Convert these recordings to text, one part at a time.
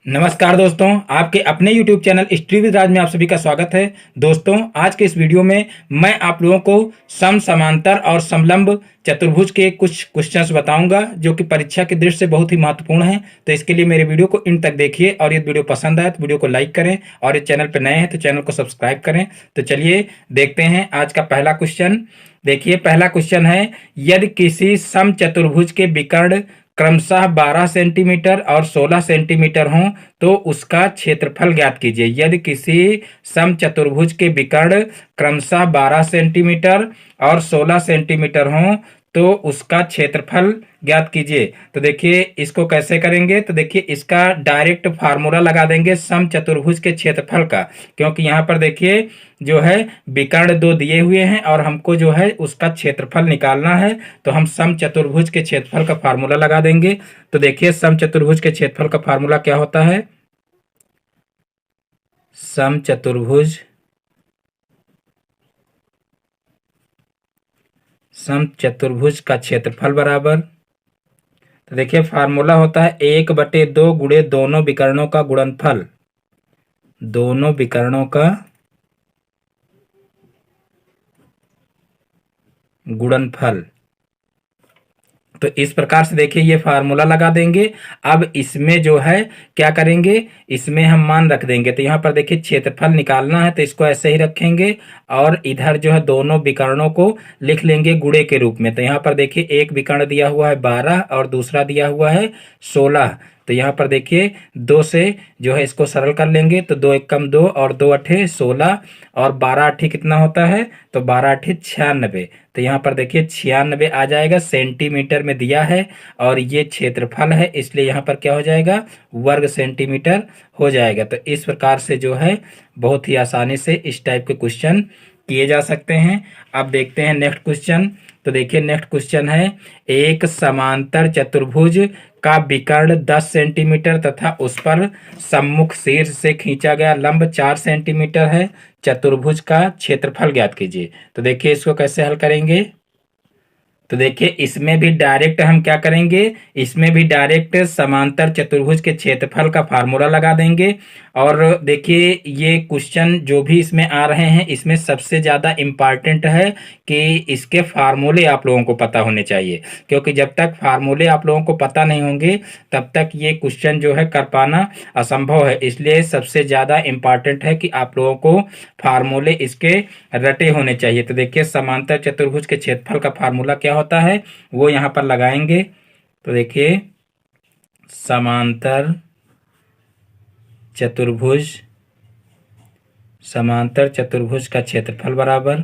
नमस्कार दोस्तों, आपके अपने YouTube चैनल हिस्ट्री विद राज में आप सभी का स्वागत है। दोस्तों, आज के इस वीडियो में मैं आप लोगों को सम, समांतर और समलंब चतुर्भुज के कुछ क्वेश्चंस बताऊंगा जो कि परीक्षा की दृष्टि से बहुत ही महत्वपूर्ण है। तो इसके लिए मेरे वीडियो को इन तक देखिए और ये वीडियो पसंद आए तो वीडियो को लाइक करें और ये चैनल पर नए हैं तो चैनल को सब्सक्राइब करें। तो चलिए देखते हैं आज का पहला क्वेश्चन। देखिए, पहला क्वेश्चन है, यदि किसी सम चतुर्भुज के विकर्ण क्रमशः 12 सेंटीमीटर और 16 सेंटीमीटर हों तो उसका क्षेत्रफल ज्ञात कीजिए। यदि किसी समचतुर्भुज के विकर्ण क्रमशः 12 सेंटीमीटर और 16 सेंटीमीटर हों तो उसका क्षेत्रफल ज्ञात कीजिए। तो देखिए इसको कैसे करेंगे। तो देखिए इसका डायरेक्ट फार्मूला लगा देंगे समचतुर्भुज के क्षेत्रफल का, क्योंकि यहाँ पर देखिए जो है विकर्ण दो दिए हुए हैं और हमको जो है उसका क्षेत्रफल निकालना है। तो हम समचतुर्भुज के क्षेत्रफल का फार्मूला लगा देंगे। तो देखिए समचतुर्भुज के क्षेत्रफल का फार्मूला क्या होता है। समचतुर्भुज का क्षेत्रफल बराबर, तो देखिए फार्मूला होता है 1/2 गुणे दोनों विकर्णों का गुणनफल। दोनों विकर्णों का गुणनफल। तो इस प्रकार से देखिए ये फार्मूला लगा देंगे। अब इसमें जो है क्या करेंगे, इसमें हम मान रख देंगे। तो यहाँ पर देखिए क्षेत्रफल निकालना है तो इसको ऐसे ही रखेंगे और इधर जो है दोनों विकर्णों को लिख लेंगे गुणे के रूप में। तो यहाँ पर देखिए एक विकर्ण दिया हुआ है 12 और दूसरा दिया हुआ है 16। तो यहाँ पर देखिए 2 से जो है इसको सरल कर लेंगे। तो 2 एक कम 2 और 2 अठे 16 और 12 अठे कितना होता है, तो 12 अठे 96। तो यहाँ पर देखिए 96 आ जाएगा, सेंटीमीटर में दिया है और ये क्षेत्रफल है इसलिए यहाँ पर क्या हो जाएगा, वर्ग सेंटीमीटर हो जाएगा। तो इस प्रकार से जो है बहुत ही आसानी से इस टाइप के क्वेश्चन किए जा सकते हैं। अब देखते हैं नेक्स्ट क्वेश्चन। तो देखिए नेक्स्ट क्वेश्चन है, एक समांतर चतुर्भुज का विकर्ण 10 सेंटीमीटर तथा उस पर सम्मुख शीर्ष से खींचा गया लंब 4 सेंटीमीटर है। चतुर्भुज का क्षेत्रफल ज्ञात कीजिए। तो देखिए इसको कैसे हल करेंगे। तो देखिए इसमें भी डायरेक्ट हम क्या करेंगे, इसमें भी डायरेक्ट समांतर चतुर्भुज के क्षेत्रफल का फार्मूला लगा देंगे। और देखिए ये क्वेश्चन जो भी इसमें आ रहे हैं इसमें सबसे ज़्यादा इम्पॉर्टेंट है कि इसके फार्मूले आप लोगों को पता होने चाहिए, क्योंकि जब तक फार्मूले आप लोगों को पता नहीं होंगे तब तक ये क्वेश्चन जो है कर पाना असंभव है। इसलिए सबसे ज़्यादा इम्पॉर्टेंट है कि आप लोगों को फार्मूले इसके रटे होने चाहिए। तो देखिए समांतर चतुर्भुज के क्षेत्रफल का फार्मूला क्या होता है वो यहाँ पर लगाएंगे। तो देखिए समांतर चतुर्भुज का क्षेत्रफल बराबर,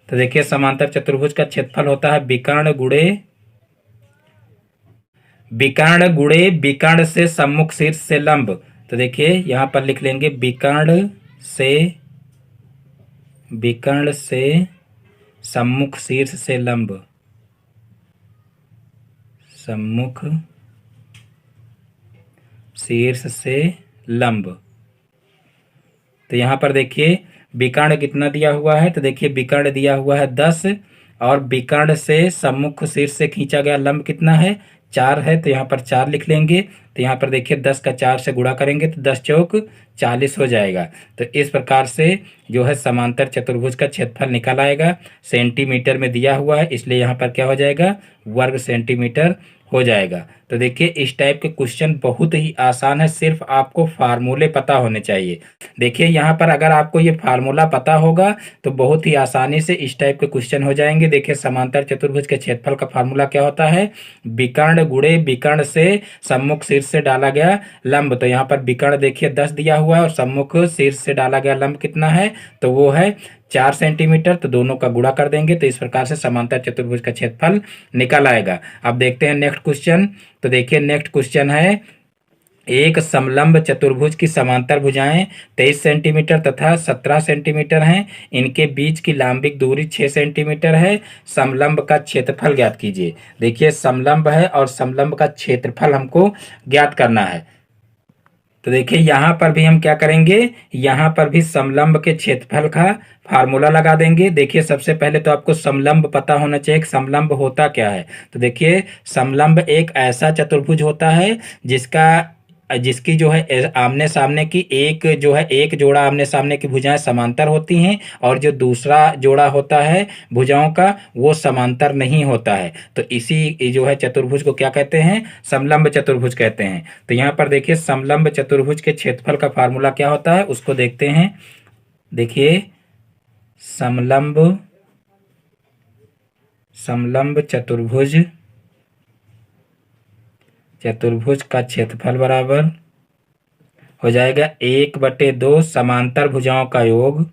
तो देखिए समांतर चतुर्भुज का क्षेत्रफल होता है विकर्ण गुणे विकर्ण से सम्मुख शीर्ष से लंब। तो देखिए यहाँ पर लिख लेंगे विकर्ण से सम्मुख शीर्ष से लंब, सम्मुख शीर्ष से लंब। तो यहाँ पर देखिए विकर्ण कितना दिया हुआ है, तो देखिए विकर्ण दिया हुआ है 10 और विकर्ण से सम्मुख शीर्ष से खींचा गया लंब कितना है, 4 है। तो यहाँ पर 4 लिख लेंगे। तो यहाँ पर देखिए 10 का 4 से गुणा करेंगे तो 10 चौक 40 हो जाएगा। तो इस प्रकार से जो है समांतर चतुर्भुज का क्षेत्रफल निकल आएगा। सेंटीमीटर में दिया हुआ है इसलिए यहाँ पर क्या हो जाएगा, वर्ग सेंटीमीटर हो जाएगा। तो देखिए इस टाइप के क्वेश्चन बहुत ही आसान है, सिर्फ आपको फार्मूले पता होने चाहिए। देखिए यहाँ पर अगर आपको ये फार्मूला पता होगा तो बहुत ही आसानी से इस टाइप के क्वेश्चन हो जाएंगे। देखिए समांतर चतुर्भुज के क्षेत्रफल का फार्मूला क्या होता है, विकर्ण गुणे विकर्ण से सम्मुख शीर्ष से डाला गया लंब। तो यहाँ पर विकर्ण देखिए 10 दिया हुआ है और सम्मुख शीर्ष से डाला गया लंब कितना है, तो वो है 4 सेंटीमीटर। तो दोनों का गुणा कर देंगे तो इस प्रकार से समांतर चतुर्भुज का क्षेत्रफल निकल आएगा। अब देखते हैं नेक्स्ट क्वेश्चन। तो देखिए नेक्स्ट क्वेश्चन है, एक समलंब चतुर्भुज की समांतर भुजाएं 23 सेंटीमीटर तथा 17 सेंटीमीटर हैं। इनके बीच की लंबिक दूरी 6 सेंटीमीटर है। समलंब का क्षेत्रफल ज्ञात कीजिए। देखिए समलंब है और समलंब का क्षेत्रफल हमको ज्ञात करना है। तो देखिए यहाँ पर भी हम क्या करेंगे, यहाँ पर भी समलंब के क्षेत्रफल का फार्मूला लगा देंगे। देखिए सबसे पहले तो आपको समलंब पता होना चाहिए कि समलंब होता क्या है। तो देखिए समलंब एक ऐसा चतुर्भुज होता है जिसका जिसकी जो है आमने सामने की एक जो है एक जोड़ा आमने सामने की भुजाएं समांतर होती हैं और जो दूसरा जोड़ा होता है भुजाओं का वो समांतर नहीं होता है। तो इसी जो है चतुर्भुज को क्या कहते हैं? समलंब चतुर्भुज कहते हैं। तो यहाँ पर देखिए समलंब चतुर्भुज के क्षेत्रफल का फार्मूला क्या होता है उसको देखते हैं। देखिए समलंब समलंब चतुर्भुज का क्षेत्रफल बराबर हो जाएगा 1/2 समांतर भुजाओं का योग,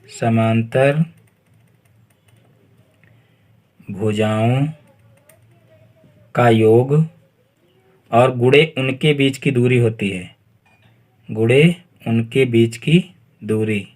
समांतर भुजाओं का योग और गुणे उनके बीच की दूरी होती है, गुणे उनके बीच की दूरी।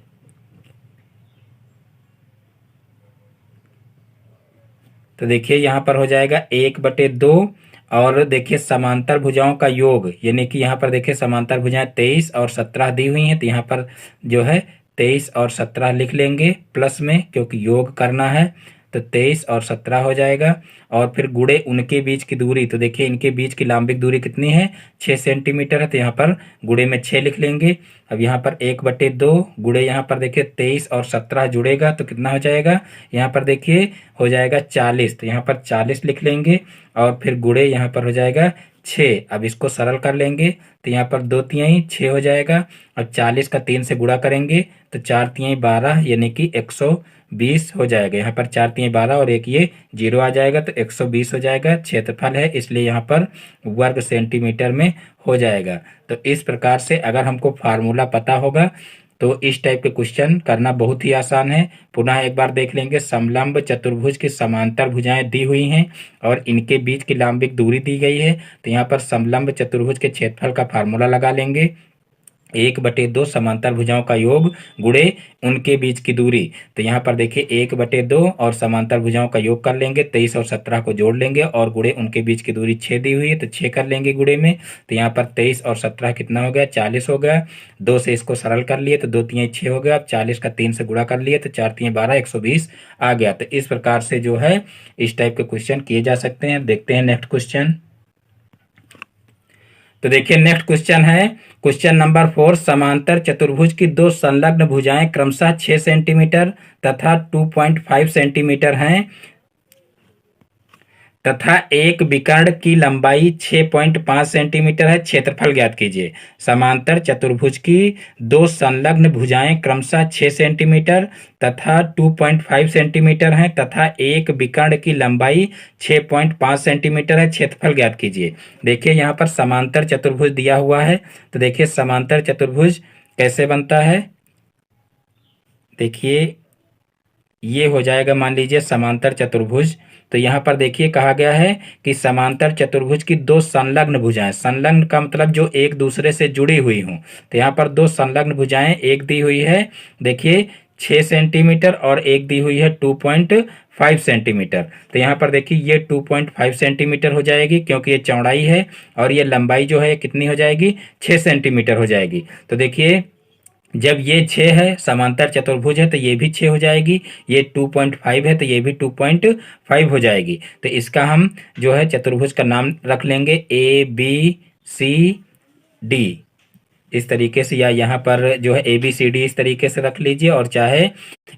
तो देखिए यहाँ पर हो जाएगा 1/2 और देखिए समांतर भुजाओं का योग, यानी कि यहाँ पर देखिए समांतर भुजाएं 23 और 17 दी हुई हैं। तो यहाँ पर जो है 23 और 17 लिख लेंगे प्लस में, क्योंकि योग करना है। तो 23 और 17 हो जाएगा और फिर गुणे उनके बीच की दूरी। तो देखिए इनके बीच की लांबिक दूरी कितनी है? 6 सेंटीमीटर है। तो यहाँ पर गुणे में 6 लिख लेंगे। अब यहाँ पर 1/2 गुणे यहाँ पर देखिए 23 और 17 जुड़ेगा तो कितना हो जाएगा? यहाँ पर देखिए हो जाएगा 40। तो यहाँ पर 40 लिख लेंगे और फिर गुणे यहाँ पर हो जाएगा 6। अब इसको सरल कर लेंगे तो यहाँ पर 2 तिहाई 6 हो जाएगा। अब 40 का 3 से गुणा करेंगे तो 4 तिहाई 12 यानी कि 120 हो जाएगा। यहाँ पर 4 तिहाई 12 और एक ये 0 आ जाएगा तो 120 हो जाएगा। क्षेत्रफल है इसलिए यहाँ पर वर्ग सेंटीमीटर में हो जाएगा। तो इस प्रकार से अगर हमको फार्मूला पता होगा तो इस टाइप के क्वेश्चन करना बहुत ही आसान है। पुनः एक बार देख लेंगे। समलंब चतुर्भुज की समांतर भुजाएं दी हुई हैं और इनके बीच की लांबिक दूरी दी गई है। तो यहाँ पर समलंब चतुर्भुज के क्षेत्रफल का फार्मूला लगा लेंगे। 1/2 समांतर भुजाओं का योग गुणे उनके बीच की दूरी। तो यहाँ पर देखिए 1/2 और समांतर भुजाओं का योग कर लेंगे, 23 और 17 को जोड़ लेंगे और गुणे उनके बीच की दूरी 6 दी हुई है तो 6 कर लेंगे गुणे में। तो यहाँ पर 23 और 17 कितना हो गया? 40 हो गया। 2 से इसको सरल कर लिए तो 2 तिहाई 6 हो गया। अब 40 का 3 से गुणा कर लिए तो 4 तिहाई 12 120 आ गया। तो इस प्रकार से जो है इस टाइप के क्वेश्चन किए जा सकते हैं। देखते हैं नेक्स्ट क्वेश्चन। तो देखिए नेक्स्ट क्वेश्चन है क्वेश्चन नंबर 4। समांतर चतुर्भुज की दो संलग्न भुजाएं क्रमशः 6 सेंटीमीटर तथा 2.5 सेंटीमीटर हैं तथा एक विकर्ण की लंबाई 6.5 सेंटीमीटर है। क्षेत्रफल ज्ञात कीजिए। समांतर चतुर्भुज की दो संलग्न भुजाएं क्रमशः 6 सेंटीमीटर तथा 2.5 सेंटीमीटर हैं तथा एक विकर्ण की लंबाई 6.5 सेंटीमीटर है। क्षेत्रफल ज्ञात कीजिए। देखिए यहाँ पर समांतर चतुर्भुज दिया हुआ है। तो देखिए समांतर चतुर्भुज कैसे बनता है। देखिए ये हो जाएगा, मान लीजिए समांतर चतुर्भुज। तो यहाँ पर देखिए कहा गया है कि समांतर चतुर्भुज की दो संलग्न भुजाएं, संलग्न का मतलब जो एक दूसरे से जुड़ी हुई हों। तो यहाँ पर दो संलग्न भुजाएं एक दी हुई है देखिए 6 सेंटीमीटर और एक दी हुई है 2.5 सेंटीमीटर। तो यहाँ पर देखिए ये 2.5 सेंटीमीटर हो जाएगी क्योंकि ये चौड़ाई है और ये लंबाई जो है कितनी हो जाएगी? 6 सेंटीमीटर हो जाएगी। तो देखिए जब ये 6 है समांतर चतुर्भुज है तो ये भी 6 हो जाएगी, ये 2.5 है तो ये भी 2.5 हो जाएगी। तो इसका हम जो है चतुर्भुज का नाम रख लेंगे ABCD इस तरीके से, या यहाँ पर जो है ABCD इस तरीके से रख लीजिए और चाहे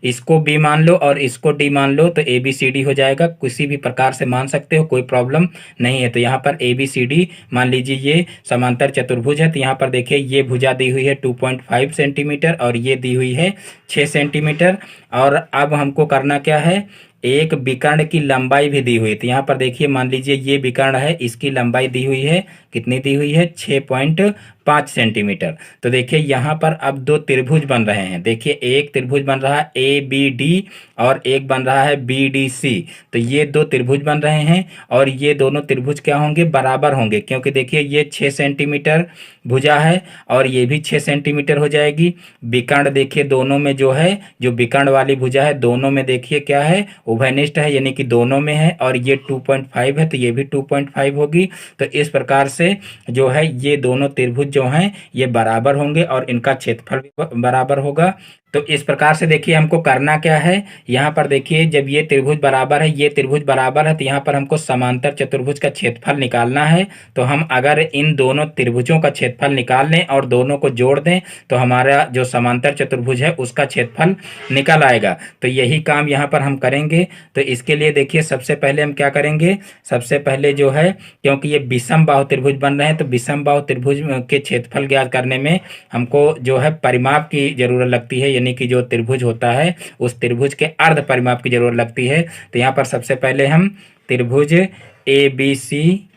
इसको B मान लो और इसको D मान लो तो ABCD हो जाएगा। किसी भी प्रकार से मान सकते हो, कोई प्रॉब्लम नहीं है। तो यहाँ पर ABCD मान लीजिए ये समांतर चतुर्भुज है। तो यहाँ पर देखिए ये भुजा दी हुई है 2.5 सेंटीमीटर और ये दी हुई है 6 सेंटीमीटर। और अब हमको करना क्या है? एक विकर्ण की लंबाई भी दी हुई। तो यहाँ पर देखिए मान लीजिए ये विकर्ण है, इसकी लंबाई दी हुई है, कितनी दी हुई है? 6.5 सेंटीमीटर। तो देखिए यहाँ पर अब दो त्रिभुज बन रहे हैं। देखिए एक त्रिभुज बन रहा है ABD और एक बन रहा है BDC। तो ये दो त्रिभुज बन रहे हैं और ये दोनों त्रिभुज क्या होंगे? बराबर होंगे, क्योंकि देखिए ये 6 सेंटीमीटर भुजा है और ये भी 6 सेंटीमीटर हो जाएगी। विकर्ण देखिए दोनों में जो है, जो विकर्ण वाली भुजा है दोनों में देखिए क्या है? उभयनिष्ठ है, यानी कि दोनों में है। और ये 2.5 है तो ये भी 2.5 होगी। तो इस प्रकार से जो है ये दोनों त्रिभुज जो हैं ये बराबर होंगे और इनका क्षेत्रफल भी बराबर होगा। तो इस प्रकार से देखिए हमको करना क्या है, यहाँ पर देखिए जब ये त्रिभुज बराबर है, ये त्रिभुज बराबर है, तो यहाँ पर हमको समांतर चतुर्भुज का क्षेत्रफल निकालना है। तो हम अगर इन दोनों त्रिभुजों का क्षेत्रफल निकाल लें और दोनों को जोड़ दें तो हमारा जो समांतर चतुर्भुज है उसका क्षेत्रफल निकल आएगा। तो यही काम यहाँ पर हम करेंगे। तो इसके लिए देखिए सबसे पहले हम क्या करेंगे, सबसे पहले जो है, क्योंकि ये विषम बाहु त्रिभुज बन रहे हैं, तो विषम बाहु त्रिभुज के क्षेत्रफल ज्ञात करने में हमको जो है परिमाप की जरूरत लगती है, यानी कि जो त्रिभुज होता है उस त्रिभुज के अर्ध परिमाप की जरूरत लगती है। तो यहाँ पर सबसे पहले हम त्रिभुज A B C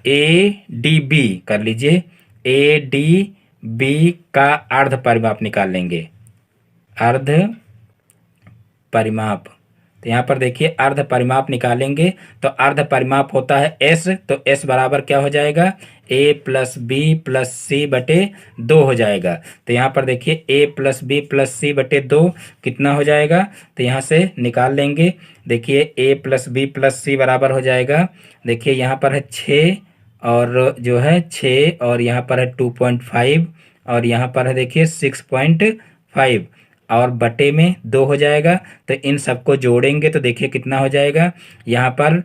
A D B कर लीजिए, ए डी बी का अर्ध परिमाप निकाल लेंगे, अर्ध परिमाप। तो यहाँ पर देखिए अर्ध परिमाप निकालेंगे तो अर्ध परिमाप होता है एस, तो एस बराबर क्या हो जाएगा, ए प्लस बी प्लस सी बटे 2 हो जाएगा। तो यहाँ पर देखिए ए प्लस बी प्लस सी बटे 2 कितना हो जाएगा, तो यहाँ से निकाल लेंगे। देखिए ए प्लस बी प्लस सी बराबर हो जाएगा, देखिए यहाँ पर है 6 और जो है 6 और यहाँ पर है 2.5 और यहाँ पर है देखिए 6.5 और बटे में 2 हो जाएगा। तो इन सबको जोड़ेंगे तो देखिए कितना हो जाएगा, यहाँ पर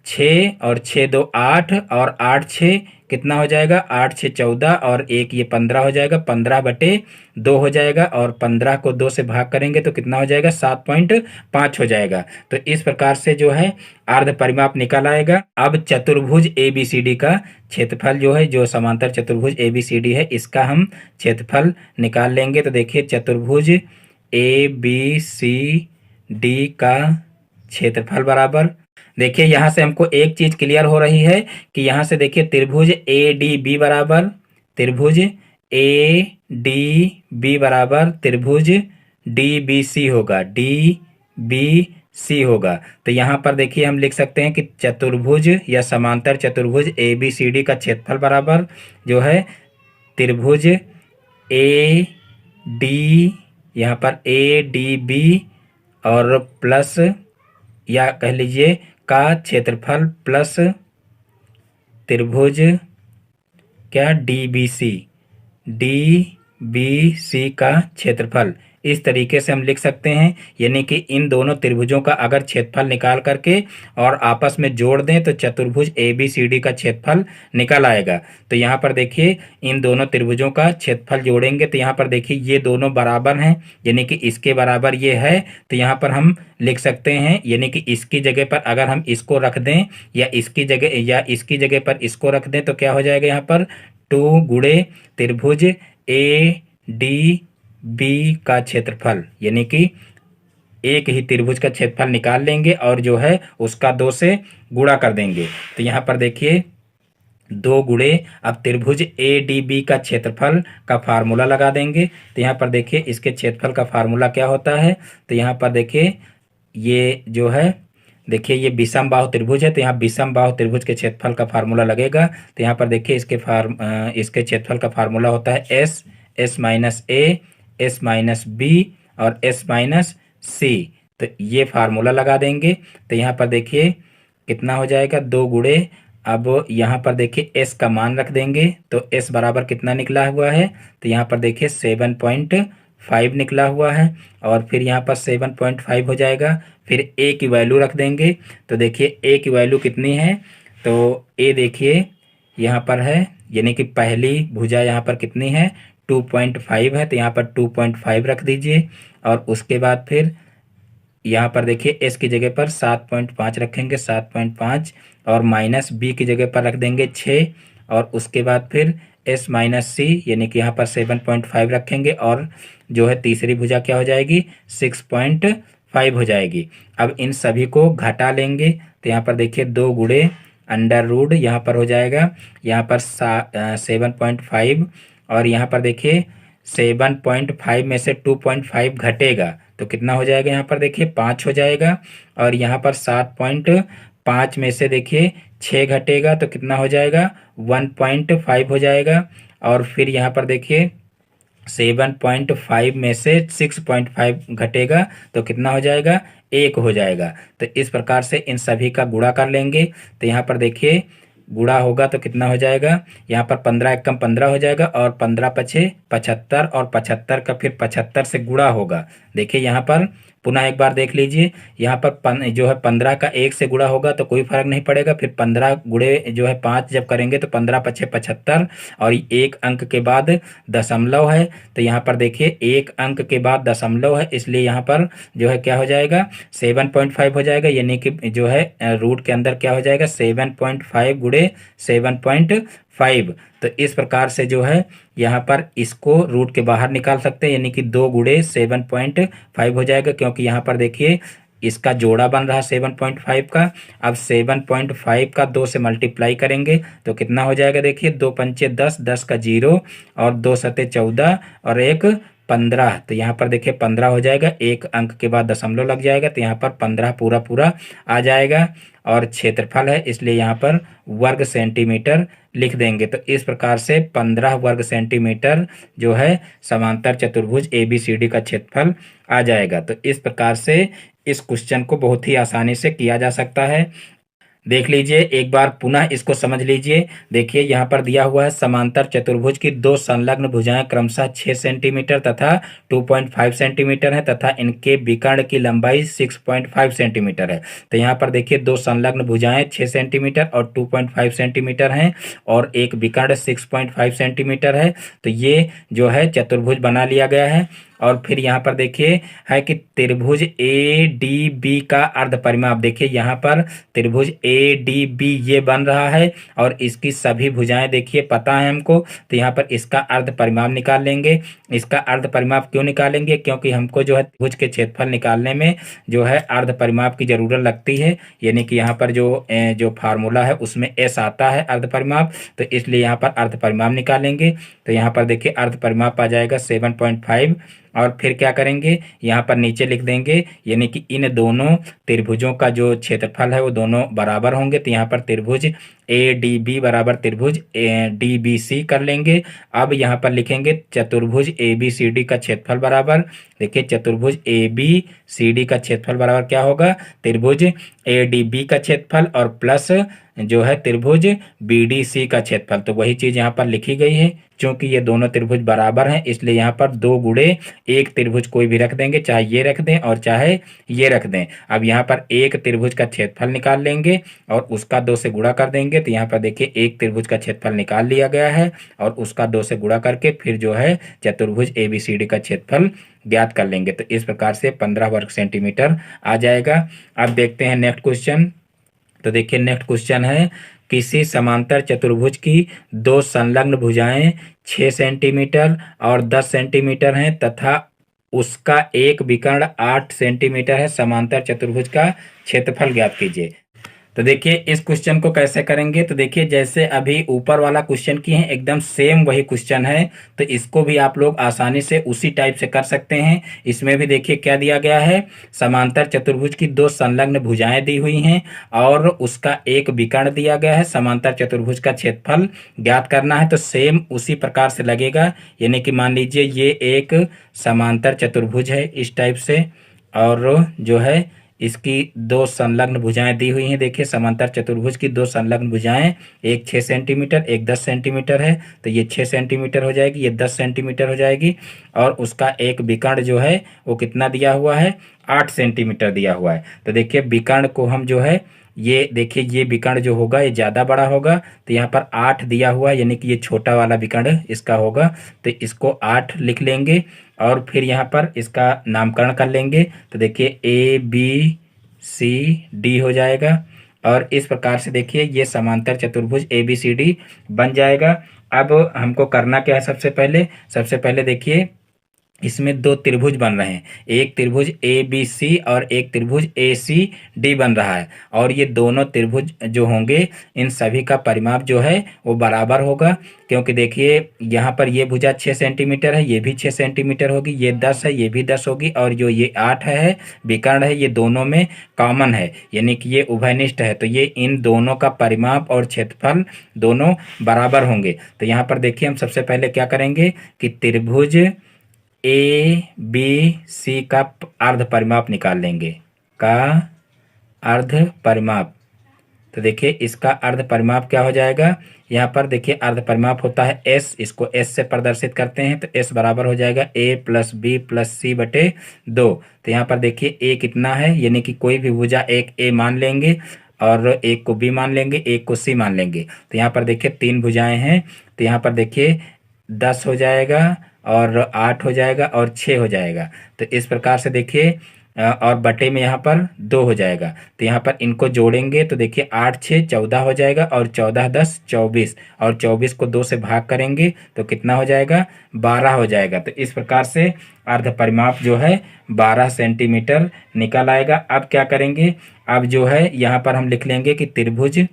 6 और 6 2 8 और 8 6 कितना हो जाएगा, 8 6 14 और 1 ये 15 हो जाएगा, 15 बटे 2 हो जाएगा और 15 को 2 से भाग करेंगे तो कितना हो जाएगा, 7.5 हो जाएगा। तो इस प्रकार से जो है अर्ध परिमाप निकल आएगा। अब चतुर्भुज ABCD का क्षेत्रफल जो है, जो समांतर चतुर्भुज ABCD है, इसका हम क्षेत्रफल निकाल लेंगे। तो देखिए चतुर्भुज ABCD का क्षेत्रफल बराबर, देखिए यहाँ से हमको एक चीज क्लियर हो रही है कि यहाँ से देखिए त्रिभुज ADB बराबर, त्रिभुज ADB बराबर त्रिभुज DBC होगा, DBC होगा। तो यहाँ पर देखिए हम लिख सकते हैं कि चतुर्भुज या समांतर चतुर्भुज ABCD का क्षेत्रफल बराबर जो है त्रिभुज AD, यहाँ पर ADB और प्लस या कह लीजिए का क्षेत्रफल प्लस त्रिभुज क्या DBC का क्षेत्रफल, इस तरीके से हम लिख सकते हैं। यानी कि इन दोनों त्रिभुजों का अगर क्षेत्रफल निकाल करके और आपस में जोड़ दें तो चतुर्भुज ABCD का क्षेत्रफल निकल आएगा। तो यहाँ पर देखिए इन दोनों त्रिभुजों का क्षेत्रफल जोड़ेंगे तो यहाँ पर देखिए ये दोनों बराबर हैं, यानी कि इसके बराबर ये है। तो यहाँ पर हम लिख सकते हैं, यानी कि इसकी जगह पर अगर हम इसको रख दें या इसकी जगह पर इसको रख दें तो क्या हो जाएगा, यहाँ पर 2 गुणे त्रिभुज ADB का क्षेत्रफल, यानी कि एक ही त्रिभुज का क्षेत्रफल निकाल लेंगे और जो है उसका 2 से गुणा कर देंगे। तो यहाँ पर देखिए 2 गुणे, अब त्रिभुज ADB का क्षेत्रफल का फार्मूला लगा देंगे। तो यहाँ पर देखिए इसके क्षेत्रफल का फार्मूला क्या होता है, तो यहाँ पर देखिए ये जो है, देखिए ये विषम बाहु त्रिभुज है, तो यहाँ विषम बाहु त्रिभुज के क्षेत्रफल का फार्मूला लगेगा। तो यहाँ पर देखिए इसके क्षेत्रफल का फार्मूला होता है S minus A, S minus B और S माइनस C। तो ये फार्मूला लगा देंगे। तो यहाँ पर देखिए कितना हो जाएगा, 2 गुणे, अब यहाँ पर देखिए S का मान रख देंगे तो S बराबर कितना निकला हुआ है, तो यहाँ पर देखिए 7.5 निकला हुआ है और फिर यहाँ पर 7.5 हो जाएगा। फिर A की वैल्यू रख देंगे तो देखिए A की वैल्यू कितनी है, तो A देखिए यहाँ पर है, यानी कि पहली भुजा यहाँ पर कितनी है, 2.5 है, तो यहाँ पर 2.5 रख दीजिए और उसके बाद फिर यहाँ पर देखिए S की जगह पर 7.5 रखेंगे, 7.5 और माइनस B की जगह पर रख देंगे 6 और उसके बाद फिर S माइनस C, यानी कि यहाँ पर 7.5 रखेंगे और जो है तीसरी भुजा क्या हो जाएगी, 6.5 हो जाएगी। अब इन सभी को घटा लेंगे तो यहाँ पर देखिए 2 गुणे अंडर रूट यहाँ पर हो जाएगा, यहाँ पर 7.5 और यहाँ पर देखिए 7.5 में से 2.5 घटेगा तो कितना हो जाएगा, यहाँ पर देखिए 5 हो जाएगा और यहाँ पर 7.5 में से देखिए 6 घटेगा तो कितना हो जाएगा, 1.5 हो जाएगा और फिर यहाँ पर देखिए 7.5 में से 6.5 घटेगा तो कितना हो जाएगा, 1 हो जाएगा। तो इस प्रकार से इन सभी का गुणा कर लेंगे। तो यहाँ पर देखिए गुणा होगा तो कितना हो जाएगा, यहाँ पर 15 एकम 15 हो जाएगा और 15 पछे 75 और 75 का फिर 75 से गुणा होगा। देखिए यहाँ पर पुनः एक बार देख लीजिए, यहाँ पर जो है 15 का 1 से गुणा होगा तो कोई फर्क नहीं पड़ेगा, फिर 15 गुणे जो है 5 जब करेंगे तो 15 पछे 75 और एक अंक के बाद दशमलव है, तो यहाँ पर देखिए एक अंक के बाद दशमलव है, इसलिए यहाँ पर जो है क्या हो जाएगा 7.5 हो जाएगा, यानी कि जो है रूट के अंदर क्या हो जाएगा 7.5 गुणे 7.5। तो इस प्रकार से जो है यहाँ पर इसको रूट के बाहर निकाल सकते हैं, यानी कि 2 गुणे 7.5 हो जाएगा, क्योंकि यहाँ पर देखिए इसका जोड़ा बन रहा 7.5 का। अब 7.5 का 2 से मल्टीप्लाई करेंगे तो कितना हो जाएगा, देखिए 2 पंचे 10, 10 का 0 और 2 सते 14 और 1 15। तो यहाँ पर देखिए 15 हो जाएगा, एक अंक के बाद दशमलव लग जाएगा तो यहाँ पर 15 पूरा पूरा आ जाएगा। और क्षेत्रफल है इसलिए यहाँ पर वर्ग सेंटीमीटर लिख देंगे। तो इस प्रकार से 15 वर्ग सेंटीमीटर जो है समांतर चतुर्भुज ABCD का क्षेत्रफल आ जाएगा। तो इस प्रकार से इस क्वेश्चन को बहुत ही आसानी से किया जा सकता है। देख लीजिए एक बार पुनः इसको समझ लीजिए। देखिए यहाँ पर दिया हुआ है समांतर चतुर्भुज की दो संलग्न भुजाएं क्रमशः 6 सेंटीमीटर तथा 2.5 सेंटीमीटर है तथा इनके विकर्ण की लंबाई 6.5 सेंटीमीटर है। तो यहाँ पर देखिए दो संलग्न भुजाएं 6 सेंटीमीटर और 2.5 सेंटीमीटर हैं और एक विकर्ण 6.5 सेंटीमीटर है। तो ये जो है चतुर्भुज बना लिया गया है। और फिर यहाँ पर देखिए है कि त्रिभुज ADB का अर्ध परिमाप, देखिए यहाँ पर त्रिभुज ADB ये बन रहा है और इसकी सभी भुजाएं देखिए पता है हमको, तो यहाँ पर इसका अर्ध परिमाप निकाल लेंगे। इसका अर्ध परिमाप क्यों निकालेंगे, क्योंकि हमको जो है त्रिभुज के क्षेत्रफल निकालने में जो है अर्ध परिमाप की जरूरत लगती है, यानी कि यहाँ पर जो फार्मूला है उसमें S आता है अर्ध परिमाप, तो इसलिए यहाँ पर अर्ध परिमाप निकालेंगे। तो यहाँ पर देखिए अर्ध परिमाप आ जाएगा 7.5 और फिर क्या करेंगे यहाँ पर नीचे लिख देंगे, यानी कि इन दोनों त्रिभुजों का जो क्षेत्रफल है वो दोनों बराबर होंगे। तो यहाँ पर त्रिभुज ADB बराबर त्रिभुज DBC कर लेंगे। अब यहाँ पर लिखेंगे चतुर्भुज ABCD का क्षेत्रफल बराबर, देखिए चतुर्भुज ABCD का क्षेत्रफल बराबर क्या होगा, त्रिभुज ADB का क्षेत्रफल और प्लस जो है त्रिभुज BDC का क्षेत्रफल। तो वही चीज यहाँ पर लिखी गई है, क्योंकि ये दोनों त्रिभुज बराबर हैं इसलिए यहाँ पर 2 गुणे एक त्रिभुज कोई भी रख देंगे, चाहे ये रख दें और चाहे ये रख दें। अब यहाँ पर एक त्रिभुज का क्षेत्रफल निकाल लेंगे और उसका 2 से गुणा कर देंगे। तो यहाँ पर देखिए एक त्रिभुज का क्षेत्रफल निकाल लिया गया है और उसका 2 से गुणा करके फिर जो है चतुर्भुज ABCD का क्षेत्रफल ज्ञात कर लेंगे। तो इस प्रकार से 15 वर्ग सेंटीमीटर आ जाएगा। अब देखते हैं नेक्स्ट क्वेश्चन। तो देखिए नेक्स्ट क्वेश्चन है, किसी समांतर चतुर्भुज की दो संलग्न भुजाएं 6 सेंटीमीटर और 10 सेंटीमीटर हैं तथा उसका एक विकर्ण 8 सेंटीमीटर है, समांतर चतुर्भुज का क्षेत्रफल ज्ञात कीजिए। तो देखिए इस क्वेश्चन को कैसे करेंगे, तो देखिए जैसे अभी ऊपर वाला क्वेश्चन किए हैं एकदम सेम वही क्वेश्चन है, तो इसको भी आप लोग आसानी से उसी टाइप से कर सकते हैं। इसमें भी देखिए क्या दिया गया है, समांतर चतुर्भुज की दो संलग्न भुजाएं दी हुई हैं और उसका एक विकर्ण दिया गया है, समांतर चतुर्भुज का क्षेत्रफल ज्ञात करना है। तो सेम उसी प्रकार से लगेगा, यानी कि मान लीजिए ये एक समांतर चतुर्भुज है इस टाइप से और जो है इसकी दो संलग्न भुजाएं दी हुई हैं। देखिए समांतर चतुर्भुज की दो संलग्न भुजाएं, एक 6 सेंटीमीटर एक 10 सेंटीमीटर है, तो ये 6 सेंटीमीटर हो जाएगी, ये 10 सेंटीमीटर हो जाएगी और उसका एक विकर्ण जो है वो कितना दिया हुआ है, 8 सेंटीमीटर दिया हुआ है। तो देखिए विकर्ण को हम जो है ये देखिए ये विकर्ण जो होगा ये ज़्यादा बड़ा होगा, तो यहाँ पर 8 दिया हुआ है, यानी कि ये छोटा वाला विकर्ण इसका होगा, तो इसको 8 लिख लेंगे और फिर यहाँ पर इसका नामकरण कर लेंगे। तो देखिए ABCD हो जाएगा और इस प्रकार से देखिए ये समांतर चतुर्भुज ABCD बन जाएगा। अब हमको करना क्या है, सबसे पहले देखिए इसमें दो त्रिभुज बन रहे हैं, एक त्रिभुज ABC और एक त्रिभुज ACD बन रहा है और ये दोनों त्रिभुज जो होंगे इन सभी का परिमाप जो है वो बराबर होगा, क्योंकि देखिए यहाँ पर ये भुजा 6 सेंटीमीटर है, ये भी 6 सेंटीमीटर होगी, ये 10 है, ये भी 10 होगी और जो ये 8 है विकर्ण है ये दोनों में कॉमन है, यानी कि ये उभयनिष्ठ है, तो ये इन दोनों का परिमाप और क्षेत्रफल दोनों बराबर होंगे। तो यहाँ पर देखिए हम सबसे पहले क्या करेंगे कि त्रिभुज ABC का अर्ध परिमाप निकाल लेंगे, का अर्ध परिमाप तो देखिए इसका अर्ध परिमाप क्या हो जाएगा, यहाँ पर देखिए अर्ध परिमाप होता है एस, इसको एस से प्रदर्शित करते हैं तो एस बराबर हो जाएगा ए प्लस बी प्लस सी बटे 2। तो यहाँ पर देखिए ए कितना है, यानी कि कोई भी भुजा एक ए मान लेंगे और एक को बी मान लेंगे, एक को सी मान लेंगे। तो यहाँ पर देखिए 3 भुजाएं हैं, तो यहाँ पर देखिए 10 हो जाएगा और 8 हो जाएगा और 6 हो जाएगा। तो इस प्रकार से देखिए और बटे में यहाँ पर 2 हो जाएगा। तो यहाँ पर इनको जोड़ेंगे तो देखिए 8 6 14 हो जाएगा और 14 10 24 और 24 को 2 से भाग करेंगे तो कितना हो जाएगा, 12 हो जाएगा। तो इस प्रकार से अर्ध परिमाप जो है 12 सेंटीमीटर निकल आएगा। अब क्या करेंगे, अब जो है यहाँ पर हम लिख लेंगे कि त्रिभुज,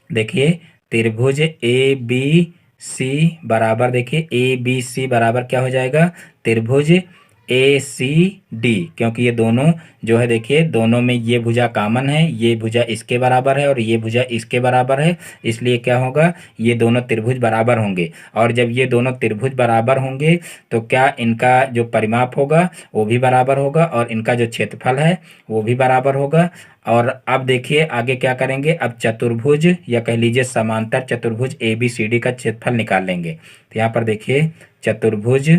देखिए त्रिभुज ए बी सी बराबर, देखिए ए बी सी बराबर क्या हो जाएगा, त्रिभुज ए सी डी, क्योंकि ये दोनों जो है देखिए दोनों में ये भुजा कॉमन है, ये भुजा इसके बराबर है और ये भुजा इसके बराबर है, इसलिए क्या होगा, ये दोनों त्रिभुज बराबर होंगे। और जब ये दोनों त्रिभुज बराबर होंगे तो क्या इनका जो परिमाप होगा वो भी बराबर होगा और इनका जो क्षेत्रफल है वो भी बराबर होगा। और अब देखिए आगे क्या करेंगे, अब चतुर्भुज या कह लीजिए समांतर चतुर्भुज ए बी सी डी का क्षेत्रफल निकाल लेंगे। तो यहाँ पर देखिए चतुर्भुज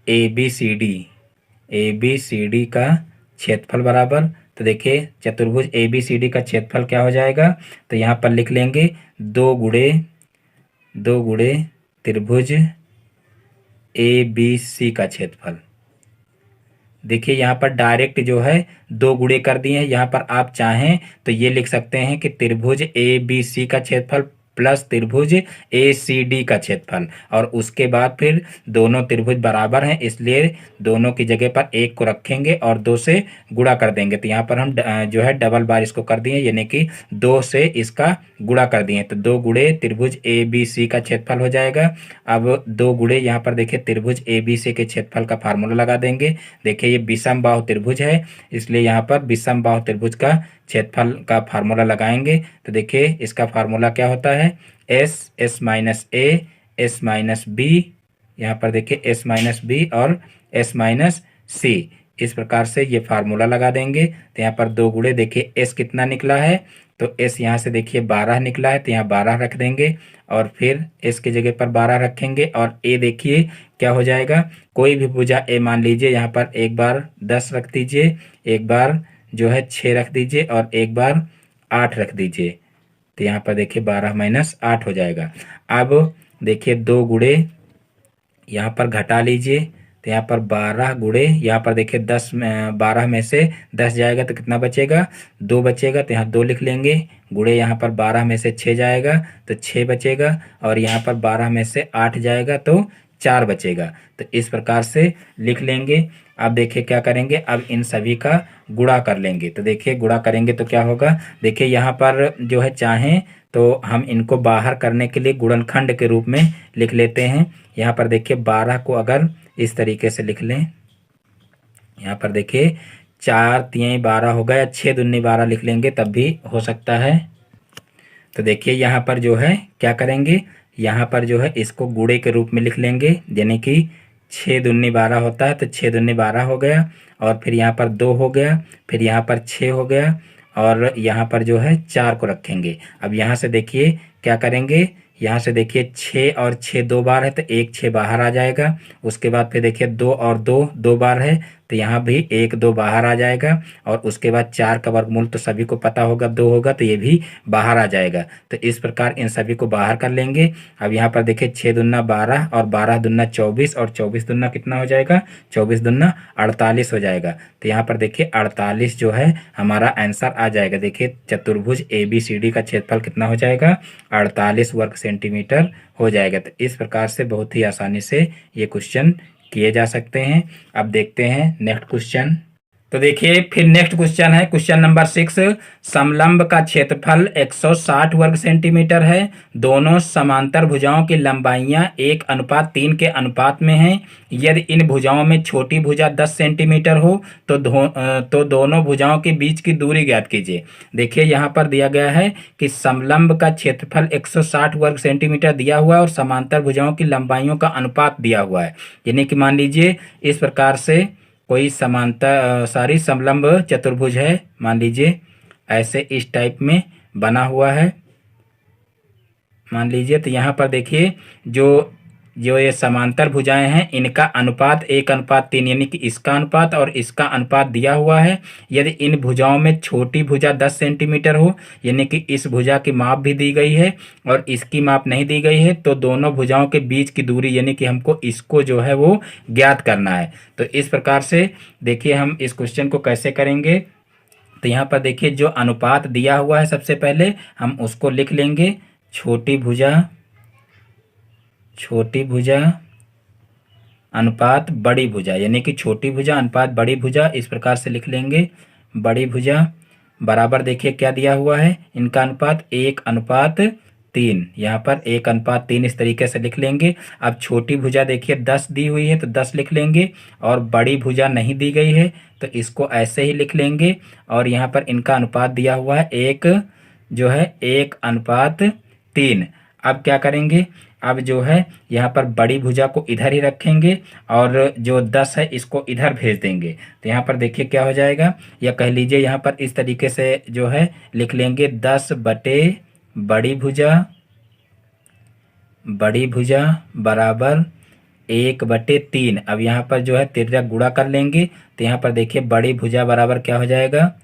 ए बी सी डी का क्षेत्रफल बराबर, तो देखिए चतुर्भुज ए बी सी डी का क्षेत्रफल क्या हो जाएगा, तो यहाँ पर लिख लेंगे 2 गुणे त्रिभुज ए बी सी का क्षेत्रफल। देखिए यहाँ पर डायरेक्ट जो है 2 गुणे कर दिए हैं, यहाँ पर आप चाहें तो ये लिख सकते हैं कि त्रिभुज ए बी सी का क्षेत्रफल प्लस त्रिभुज ए सी डी का क्षेत्रफल, और उसके बाद फिर दोनों त्रिभुज बराबर हैं इसलिए दोनों की जगह पर 1 को रखेंगे और 2 से गुणा कर देंगे। तो यहाँ पर हम जो है डबल बार इसको कर दिए, यानी कि 2 से इसका गुणा कर दिए, तो 2 गुणे त्रिभुज ए बी सी का क्षेत्रफल हो जाएगा। अब 2 गुणे यहाँ पर देखिए त्रिभुज ए बी सी के क्षेत्रफल का फार्मूला लगा देंगे। देखिए ये विषम बाहु त्रिभुज है इसलिए यहाँ पर विषम बाहु त्रिभुज का क्षेत्रफल का फार्मूला लगाएंगे। तो देखिए इसका फार्मूला क्या होता है, S minus A S minus B, यहाँ पर देखिए एस माइनस बी और एस माइनस सी, इस प्रकार से ये फार्मूला लगा देंगे। तो यहाँ पर 2 गुणे देखिए एस कितना निकला है, तो एस यहाँ से देखिए 12 निकला है तो यहाँ 12 रख देंगे और फिर एस की जगह पर 12 रखेंगे और ए देखिए क्या हो जाएगा, कोई भी भुजा ए मान लीजिए, यहाँ पर एक बार 10 रख दीजिए, एक बार जो है 6 रख दीजिए और एक बार 8 रख दीजिए। तो यहाँ पर देखिए 12 माइनस 8 हो जाएगा। अब देखिए 2 गुणे यहाँ पर घटा लीजिए, तो यहाँ पर 12 गुणे यहाँ पर देखिए 12 में से 10 जाएगा तो कितना बचेगा, 2 बचेगा, तो यहाँ 2 लिख लेंगे, गुणे यहाँ पर 12 में से 6 जाएगा तो 6 बचेगा और यहाँ पर 12 में से 8 जाएगा तो 4 बचेगा। तो इस प्रकार से लिख लेंगे। अब देखिए क्या करेंगे, अब इन सभी का गुणा कर लेंगे। तो देखिए गुणा करेंगे तो क्या होगा, देखिए यहाँ पर जो है चाहें तो हम इनको बाहर करने के लिए गुणनखंड के रूप में लिख लेते हैं। यहाँ पर देखिए 12 को अगर इस तरीके से लिख लें, यहाँ पर देखिए 4 3 12 होगा या 6 दूनी 12 लिख लेंगे तब भी हो सकता है। तो देखिए यहाँ पर जो है क्या करेंगे, यहाँ पर जो है इसको गुणे के रूप में लिख लेंगे, यानी कि 6 दूनी 12 होता है तो 6 दूनी 12 हो गया और फिर यहाँ पर 2 हो गया, फिर यहाँ पर 6 हो गया और यहाँ पर जो है 4 को रखेंगे। अब यहाँ से देखिए क्या करेंगे, यहाँ से देखिए 6 और 6 2 बार है तो 1 6 बाहर आ जाएगा। उसके बाद फिर देखिए 2 और 2 2 बार है तो यहाँ भी 1 2 बाहर आ जाएगा और उसके बाद 4 का वर्गमूल तो सभी को पता होगा 2 होगा तो ये भी बाहर आ जाएगा। तो इस प्रकार इन सभी को बाहर कर लेंगे। अब यहाँ पर देखिए 6 दूना 12 और 12 दूना 24 और 24 दूना कितना हो जाएगा, 24 दूना 48 हो जाएगा। तो यहाँ पर देखिए 48 जो है हमारा आंसर आ जाएगा। देखिए चतुर्भुज ए बी सी डी का क्षेत्रफल कितना हो जाएगा, 48 वर्ग सेंटीमीटर हो जाएगा। तो इस प्रकार से बहुत ही आसानी से ये क्वेश्चन किए जा सकते हैं। अब देखते हैं नेक्स्ट क्वेश्चन। तो देखिए फिर नेक्स्ट क्वेश्चन है क्वेश्चन नंबर 6। समलंब का क्षेत्रफल 160 वर्ग सेंटीमीटर है। दोनों समांतर भुजाओं की लंबाइयां 1:3 के अनुपात में हैं। यदि इन भुजाओं में छोटी भुजा 10 सेंटीमीटर हो तो दोनों भुजाओं के बीच की दूरी ज्ञात कीजिए। देखिए यहाँ पर दिया गया है कि समलंब का क्षेत्रफल 160 वर्ग सेंटीमीटर दिया हुआ है और समांतर भुजाओं की लंबाइयों का अनुपात दिया हुआ है। यानी कि मान लीजिए इस प्रकार से कोई समांतर समलंब चतुर्भुज है, मान लीजिए ऐसे इस टाइप में बना हुआ है मान लीजिए। तो यहाँ पर देखिए जो जो ये समांतर भुजाएं हैं इनका अनुपात 1:3 यानी कि इसका अनुपात और इसका अनुपात दिया हुआ है। यदि इन भुजाओं में छोटी भुजा 10 सेंटीमीटर हो यानी कि इस भुजा की माप भी दी गई है और इसकी माप नहीं दी गई है तो दोनों भुजाओं के बीच की दूरी यानी कि हमको इसको जो है वो ज्ञात करना है। तो इस प्रकार से देखिए हम इस क्वेश्चन को कैसे करेंगे। तो यहाँ पर देखिए जो अनुपात दिया हुआ है सबसे पहले हम उसको लिख लेंगे। छोटी भुजा अनुपात बड़ी भुजा यानी कि छोटी भुजा अनुपात बड़ी भुजा इस प्रकार से लिख लेंगे। बड़ी भुजा बराबर देखिए क्या दिया हुआ है इनका अनुपात 1:3। यहाँ पर 1:3 इस तरीके से लिख लेंगे। अब छोटी भुजा देखिए 10 दी हुई है तो 10 लिख लेंगे और बड़ी भुजा नहीं दी गई है तो इसको ऐसे ही लिख लेंगे। और यहाँ पर इनका अनुपात दिया हुआ है 1:3। अब क्या करेंगे, अब जो है यहाँ पर बड़ी भुजा को इधर ही रखेंगे और जो 10 है इसको इधर भेज देंगे। तो यहाँ पर देखिए क्या हो जाएगा, या कह लीजिए यहाँ पर इस तरीके से जो है लिख लेंगे 10 बटे बड़ी भुजा बराबर 1/3। अब यहाँ पर जो है तिर्यक गुणा कर लेंगे। तो यहाँ पर देखिए बड़ी भुजा बराबर क्या हो जाएगा,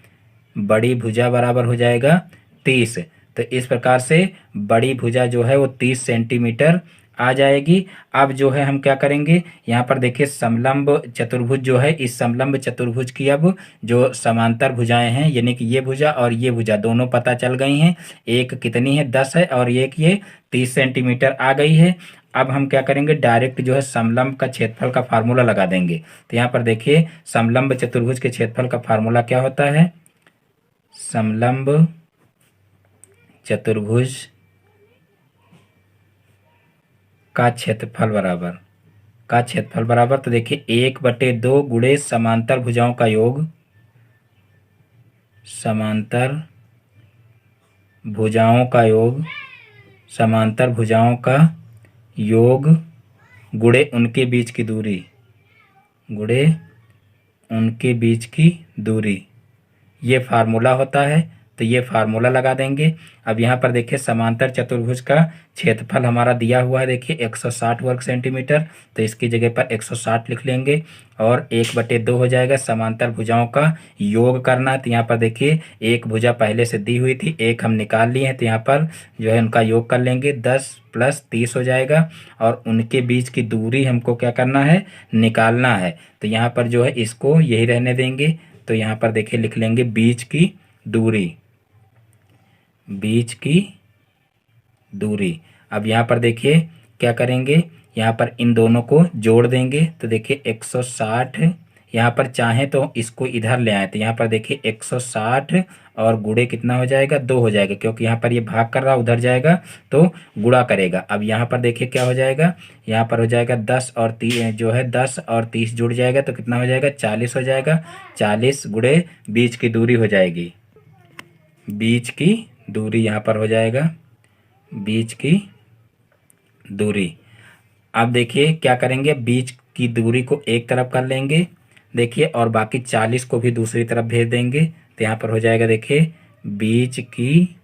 बड़ी भुजा बराबर हो जाएगा 30। तो इस प्रकार से बड़ी भुजा जो है वो 30 सेंटीमीटर आ जाएगी। अब जो है हम क्या करेंगे, यहाँ पर देखिए समलंब चतुर्भुज जो है, इस समलंब चतुर्भुज की अब जो समांतर भुजाएं हैं यानी कि ये भुजा और ये भुजा दोनों पता चल गई हैं। एक कितनी है 10 है और एक ये 30 सेंटीमीटर आ गई है। अब हम क्या करेंगे, डायरेक्ट जो है समलंब का क्षेत्रफल का फार्मूला लगा देंगे। तो यहाँ पर देखिए समलंब चतुर्भुज के क्षेत्रफल का फार्मूला क्या होता है, समलंब चतुर्भुज का क्षेत्रफल बराबर तो देखिए 1/2 गुणे समांतर भुजाओं का योग, समांतर भुजाओं का योग गुणे उनके बीच की दूरी, ये फार्मूला होता है। तो ये फार्मूला लगा देंगे। अब यहाँ पर देखिए समांतर चतुर्भुज का क्षेत्रफल हमारा दिया हुआ है देखिए 160 वर्ग सेंटीमीटर। तो इसकी जगह पर 160 लिख लेंगे और 1/2 हो जाएगा। समांतर भुजाओं का योग करना है तो यहाँ पर देखिए एक भुजा पहले से दी हुई थी, एक हम निकाल लिए हैं तो यहाँ पर जो है उनका योग कर लेंगे, 10 + 30 हो जाएगा। और उनके बीच की दूरी हमको क्या करना है, निकालना है। तो यहाँ पर जो है इसको यही रहने देंगे। तो यहाँ पर देखिए लिख लेंगे बीच की दूरी। अब यहाँ पर देखिए क्या करेंगे, यहाँ पर इन दोनों को जोड़ देंगे। तो देखिए 160, यहाँ पर चाहें तो इसको इधर ले आए तो यहाँ पर देखिए 160 और गुणे कितना हो जाएगा, 2 हो जाएगा, क्योंकि यहाँ पर ये भाग कर रहा उधर जाएगा तो गुणा करेगा। अब यहाँ पर देखिए क्या हो जाएगा, यहाँ पर हो जाएगा 10 और 30 जो है 10 और 30 जुड़ जाएगा तो कितना हो जाएगा, 40 हो जाएगा। 40 गुणे बीच की दूरी हो जाएगी, बीच की दूरी यहाँ पर हो जाएगा, बीच की दूरी। अब देखिए क्या करेंगे, बीच की दूरी को एक तरफ कर लेंगे देखिए और बाकी 40 को भी दूसरी तरफ भेज देंगे। तो यहाँ पर हो जाएगा देखिए बीच की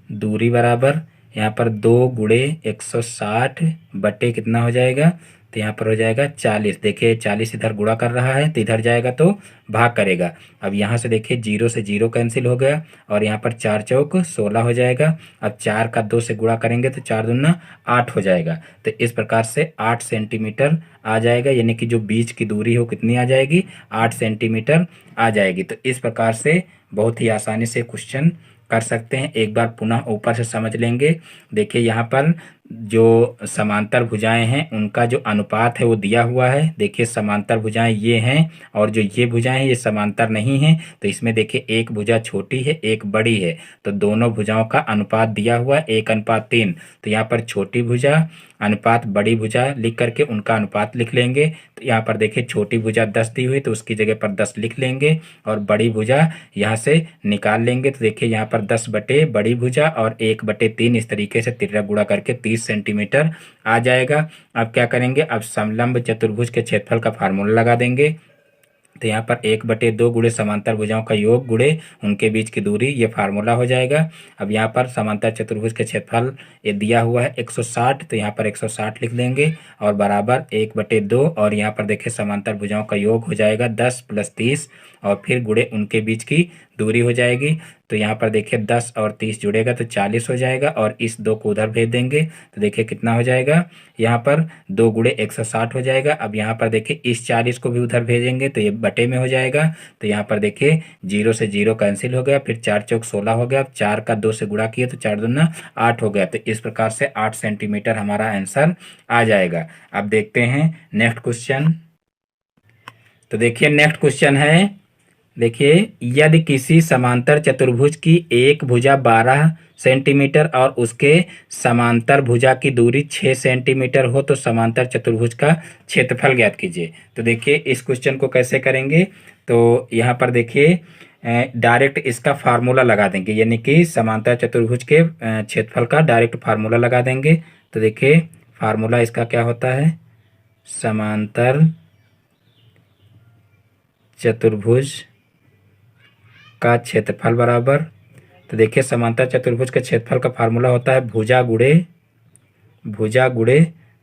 दूरी बराबर यहाँ पर 2 गुणे 160 बटे कितना हो जाएगा, तो यहाँ पर हो जाएगा 40। देखिए 40 इधर गुणा कर रहा है तो इधर जाएगा तो भाग करेगा। अब यहाँ से देखिए 0 से 0 कैंसिल हो गया और यहाँ पर 4 चौक 16 हो जाएगा। अब 4 का 2 से गुणा करेंगे तो 4 दूना 8 हो जाएगा। तो इस प्रकार से 8 सेंटीमीटर आ जाएगा, यानी कि जो बीच की दूरी हो कितनी आ जाएगी, 8 सेंटीमीटर आ जाएगी। तो इस प्रकार से बहुत ही आसानी से क्वेश्चन कर सकते हैं। एक बार पुनः ऊपर से समझ लेंगे। देखिए यहाँ पर जो समांतर भुजाएं हैं उनका जो अनुपात है वो दिया हुआ है। देखिए समांतर भुजाएं ये हैं और जो ये भुजाएं हैं ये समांतर नहीं हैं। तो इसमें देखिए एक भुजा छोटी है एक बड़ी है, तो दोनों भुजाओं का अनुपात दिया हुआ है 1:3। तो यहाँ पर छोटी भुजा अनुपात बड़ी भुजा लिख करके उनका अनुपात लिख लेंगे। तो यहाँ पर देखिए छोटी भुजा 10 दी हुई तो उसकी जगह पर 10 लिख लेंगे और बड़ी भुजा यहाँ से निकाल लेंगे। तो देखिए यहाँ पर 10 बटे बड़ी भुजा और 1/3 इस तरीके से तिर्यक गुणा करके 30 सेंटीमीटर आ जाएगा। अब क्या करेंगे, अब समलंब चतुर्भुज के क्षेत्रफल का फार्मूला लगा देंगे। तो यहाँ पर 1/2 गुणे समांतर भुजाओं का योग गुणे उनके बीच की दूरी, ये फार्मूला हो जाएगा। अब यहाँ पर समांतर चतुर्भुज के क्षेत्रफल ये दिया हुआ है 160, तो यहाँ पर 160 लिख लेंगे और बराबर 1/2, और यहाँ पर देखिए समांतर भुजाओं का योग हो जाएगा 10 + 30 और फिर गुणे उनके बीच की दूरी हो जाएगी। तो यहाँ पर देखिए 10 और 30 जुड़ेगा तो 40 हो जाएगा, और इस 2 को उधर भेज देंगे तो देखिए कितना हो जाएगा, यहाँ पर 2 गुणे 160 हो जाएगा। अब यहाँ पर देखिए इस 40 को भी उधर भेजेंगे तो ये बटे में हो जाएगा। तो यहाँ पर देखिए 0 से 0 कैंसिल हो गया, फिर 4 चौक 16 हो गया, 4 का 2 से गुणा किए तो 4 दूना 8 हो गया। तो इस प्रकार से 8 सेंटीमीटर हमारा आंसर आ जाएगा। अब देखते हैं नेक्स्ट क्वेश्चन। तो देखिए नेक्स्ट क्वेश्चन है, देखिए यदि किसी समांतर चतुर्भुज की एक भुजा 12 सेंटीमीटर और उसके समांतर भुजा की दूरी 6 सेंटीमीटर हो तो समांतर चतुर्भुज का क्षेत्रफल ज्ञात कीजिए। तो देखिए इस क्वेश्चन को कैसे करेंगे, तो यहाँ पर देखिए डायरेक्ट इसका फार्मूला लगा देंगे, यानी कि समांतर चतुर्भुज के क्षेत्रफल का डायरेक्ट फार्मूला लगा देंगे। तो देखिए फार्मूला इसका क्या होता है, समांतर चतुर्भुज का क्षेत्रफल बराबर, तो देखिए समांतर चतुर्भुज के क्षेत्रफल का फार्मूला होता है भुजा गुणे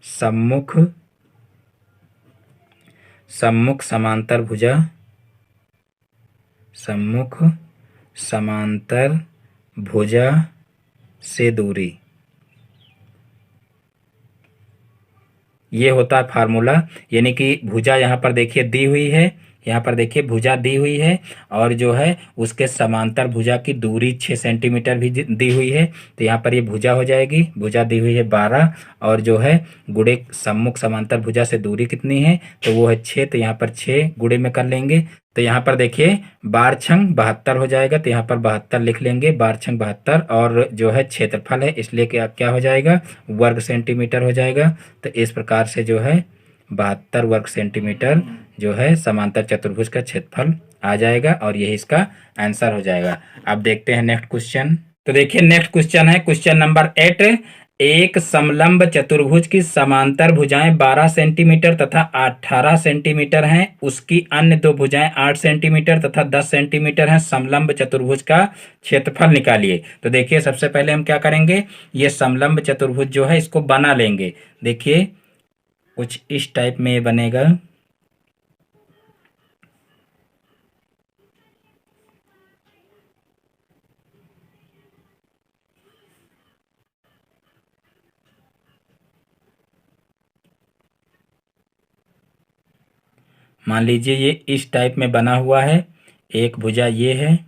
सम्मुख समांतर भुजा, सम्मुख समांतर भुजा से दूरी, ये होता है फार्मूला। यानी कि भुजा यहाँ पर देखिए दी हुई है, यहाँ पर देखिए भुजा दी हुई है और जो है उसके समांतर भुजा की दूरी 6 सेंटीमीटर भी दी हुई है। तो यहाँ पर ये भुजा हो जाएगी, भुजा दी हुई है 12 और जो है गुणे सम्मुख समांतर भुजा से दूरी कितनी है, तो वो है 6। तो यहाँ पर 6 गुणे में कर लेंगे। तो यहाँ पर देखिए 12 छंग 72 हो जाएगा, तो यहाँ पर 72 लिख लेंगे, 12 छंग 72, और जो है क्षेत्रफल है इसलिए क्या क्या हो जाएगा, वर्ग सेंटीमीटर हो जाएगा। तो इस प्रकार से जो है 72 वर्ग सेंटीमीटर जो है समांतर चतुर्भुज का क्षेत्रफल आ जाएगा, और यही इसका आंसर हो जाएगा। अब देखते हैं नेक्स्ट क्वेश्चन। तो देखिए नेक्स्ट क्वेश्चन है क्वेश्चन नंबर 8। एक समलंब चतुर्भुज की समांतर भुजाएं 12 सेंटीमीटर तथा 18 सेंटीमीटर हैं, उसकी अन्य दो भुजाएं 8 सेंटीमीटर तथा 10 सेंटीमीटर हैं। समलंब चतुर्भुज का क्षेत्रफल निकालिए। तो देखिए सबसे पहले हम क्या करेंगे, ये समलंब चतुर्भुज जो है इसको बना लेंगे। देखिए कुछ इस टाइप में बनेगा, मान लीजिए ये इस टाइप में बना हुआ है, एक भुजा ये है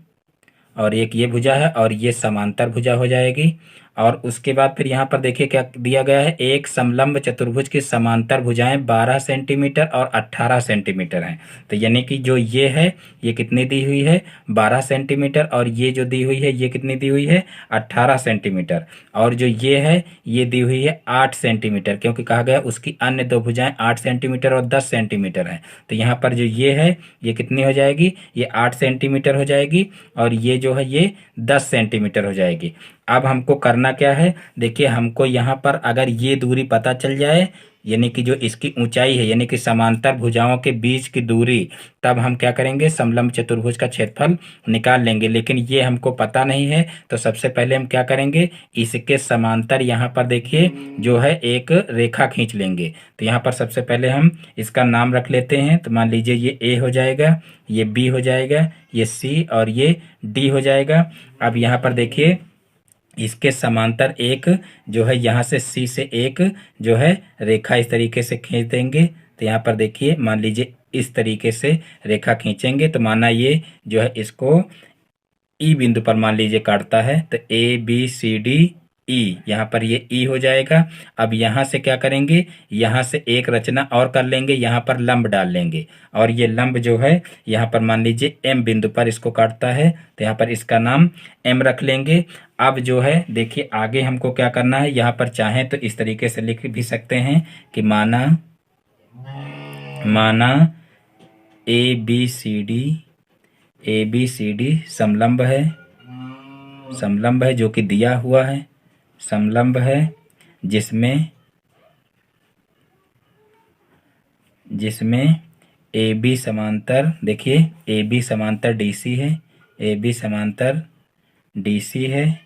और एक ये भुजा है और ये समांतर भुजा हो जाएगी। और उसके बाद फिर यहाँ पर देखिए क्या दिया गया है, एक समलंब चतुर्भुज की समांतर भुजाएं 12 सेंटीमीटर और 18 सेंटीमीटर हैं। तो यानी कि जो ये है ये कितनी दी हुई है, 12 सेंटीमीटर, और ये जो दी हुई है ये कितनी दी हुई है, 18 सेंटीमीटर, और जो ये है ये दी हुई है 8 सेंटीमीटर, क्योंकि कहा गया उसकी अन्य दो भुजाएं 8 सेंटीमीटर और 10 सेंटीमीटर हैं। तो यहाँ पर जो ये है ये कितनी हो जाएगी, ये 8 सेंटीमीटर हो जाएगी, और ये जो है ये 10 सेंटीमीटर हो जाएगी। अब हमको करना क्या है, देखिए हमको यहाँ पर अगर ये दूरी पता चल जाए, यानी कि जो इसकी ऊंचाई है, यानी कि समांतर भुजाओं के बीच की दूरी, तब हम क्या करेंगे, समलंब चतुर्भुज का क्षेत्रफल निकाल लेंगे। लेकिन ये हमको पता नहीं है, तो सबसे पहले हम क्या करेंगे, इसके समांतर यहाँ पर देखिए जो है एक रेखा खींच लेंगे। तो यहाँ पर सबसे पहले हम इसका नाम रख लेते हैं। तो मान लीजिए ये ए हो जाएगा, ये बी हो जाएगा, ये सी और ये डी हो जाएगा। अब यहाँ पर देखिए इसके समांतर एक जो है यहाँ से सी से एक जो है रेखा इस तरीके से खींच देंगे। तो यहाँ पर देखिए मान लीजिए इस तरीके से रेखा खींचेंगे, तो माना ये जो है इसको ई बिंदु पर मान लीजिए काटता है, तो ए बी सी डी ई, यहाँ पर ये ई हो जाएगा। अब यहाँ से क्या करेंगे, यहाँ से एक रचना और कर लेंगे, यहाँ पर लंब डाल लेंगे, और ये लंब जो है यहाँ पर मान लीजिए एम बिंदु पर इसको काटता है, तो यहाँ पर इसका नाम एम रख लेंगे। अब जो है देखिए आगे हमको क्या करना है, यहाँ पर चाहें तो इस तरीके से लिख भी सकते हैं कि माना ए बी सी डी समलंब है जो कि दिया हुआ है, समलंब है जिसमें ए बी समांतर, देखिए ए बी समांतर डी सी है, ए बी समांतर डी सी है,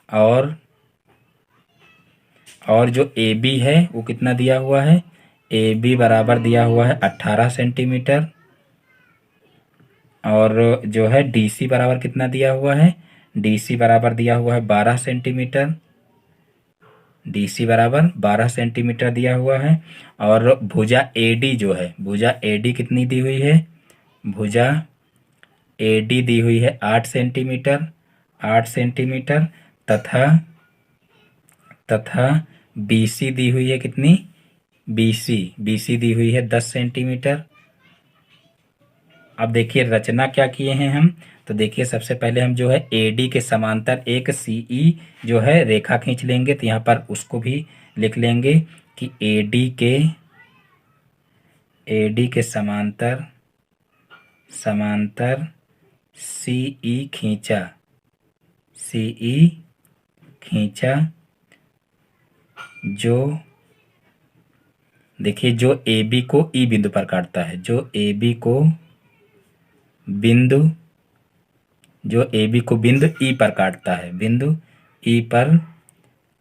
और जो ए बी है वो कितना दिया हुआ है, ए बी बराबर दिया हुआ है 18 सेंटीमीटर, और जो है डी सी बराबर कितना दिया हुआ है, डी सी बराबर दिया हुआ है 12 सेंटीमीटर, डी सी बराबर 12 सेंटीमीटर दिया हुआ है। और भुजा ए डी जो है, भुजा ए डी कितनी दी हुई है, भुजा ए डी दी हुई है 8 सेंटीमीटर, 8 सेंटीमीटर, तथा बी सी दी हुई है कितनी, बी सी दी हुई है 10 सेंटीमीटर। अब देखिए रचना क्या किए हैं हम, तो देखिए सबसे पहले हम जो है AD के समांतर एक CE जो है रेखा खींच लेंगे, तो यहाँ पर उसको भी लिख लेंगे कि AD के समांतर CE खींचा, जो देखिए जो AB को E बिंदु पर काटता है, जो AB को बिंदु E पर काटता है, बिंदु E पर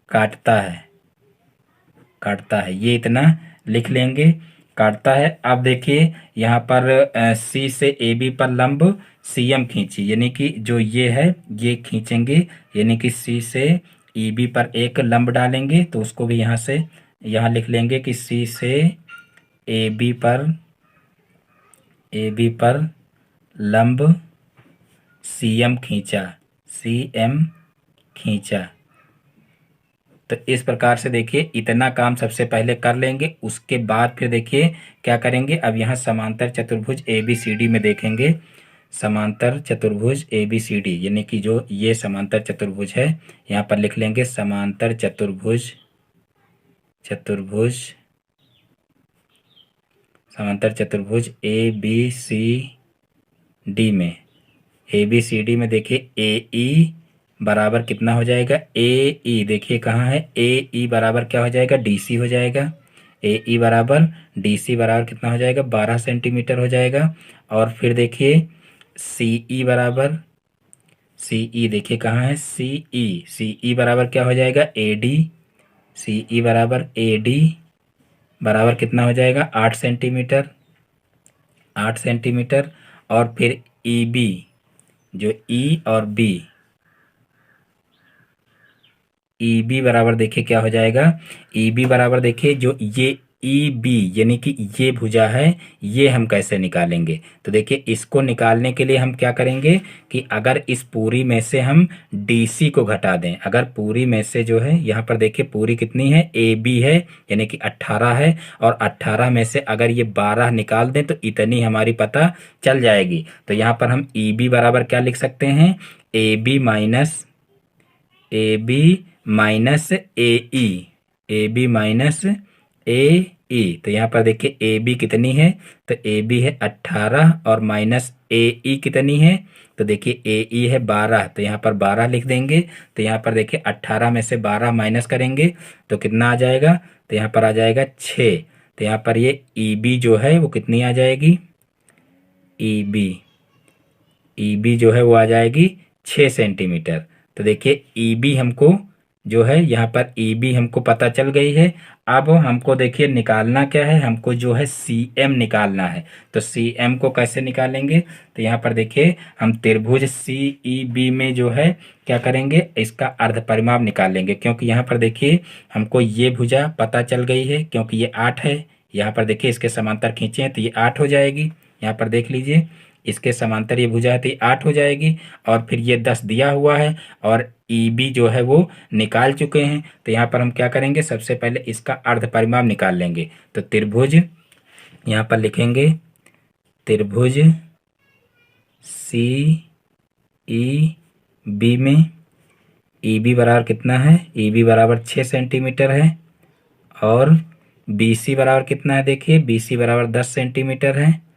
काटता है, ये इतना लिख लेंगे, काटता है। अब देखिए यहाँ पर C से AB पर लंब CM खींची, यानी कि जो ये है ये खींचेंगे, यानी कि C से EB पर एक लंब डालेंगे, तो उसको भी यहाँ लिख लेंगे कि C से AB पर लंब CM खींचा। तो इस प्रकार से देखिए इतना काम सबसे पहले कर लेंगे, उसके बाद फिर देखिए क्या करेंगे। अब यहाँ समांतर चतुर्भुज ABCD में देखेंगे, समांतर चतुर्भुज ABCD, यानी कि जो ये समांतर चतुर्भुज है, यहाँ पर लिख लेंगे समांतर चतुर्भुज ABCD में देखिए AE बराबर कितना हो जाएगा, AE देखिए कहाँ है, AE बराबर क्या हो जाएगा, DC हो जाएगा, AE बराबर DC बराबर कितना हो जाएगा, 12 सेंटीमीटर हो जाएगा। और फिर देखिए CE देखिए कहाँ है, CE बराबर क्या हो जाएगा, CE बराबर AD बराबर कितना हो जाएगा, 8 सेंटीमीटर। और फिर EB, जो E और B, EB बराबर देखिए क्या हो जाएगा, EB बराबर देखिए जो ये EB यानी कि ये भुजा है, ये हम कैसे निकालेंगे। तो देखिए इसको निकालने के लिए हम क्या करेंगे कि अगर इस पूरी में से हम DC को घटा दें, अगर पूरी में से जो है यहाँ पर देखिए पूरी कितनी है, AB है यानी कि 18 है, और 18 में से अगर ये 12 निकाल दें तो इतनी हमारी पता चल जाएगी। तो यहाँ पर हम EB बराबर क्या लिख सकते हैं, AB माइनस AE, तो यहाँ पर देखिए AB कितनी है, तो AB है 18 और माइनस AE कितनी है, तो देखिए AE है 12, तो यहाँ पर 12 लिख देंगे। तो यहाँ पर देखिए 18 में से 12 माइनस करेंगे तो कितना आ जाएगा, तो यहाँ पर आ जाएगा 6। तो यहाँ पर ये EB जो है वो कितनी आ जाएगी, EB जो है वो आ जाएगी 6 सेंटीमीटर। तो देखिए EB हमको जो है यहाँ पर EB हमको पता चल गई है। अब हमको देखिए निकालना क्या है, हमको जो है CM निकालना है। तो CM को कैसे निकालेंगे, तो यहाँ पर देखिए हम त्रिभुज CEB में जो है क्या करेंगे, इसका अर्ध परिमाप निकालेंगे, क्योंकि यहाँ पर देखिए हमको ये भुजा पता चल गई है, क्योंकि ये 8 है। यहाँ पर देखिए इसके समांतर खींचे हैं तो ये 8 हो जाएगी। यहाँ पर देख लीजिए इसके समांतर ये भुजा है तो ये 8 हो जाएगी, और फिर ये 10 दिया हुआ है और EB जो है वो निकाल चुके हैं। तो यहाँ पर हम क्या करेंगे, सबसे पहले इसका अर्ध परिमाप निकाल लेंगे। तो त्रिभुज यहाँ पर लिखेंगे, त्रिभुज CEB में EB बराबर कितना है, EB बराबर 6 सेंटीमीटर है, और BC बराबर कितना है, देखिए BC बराबर 10 सेंटीमीटर है,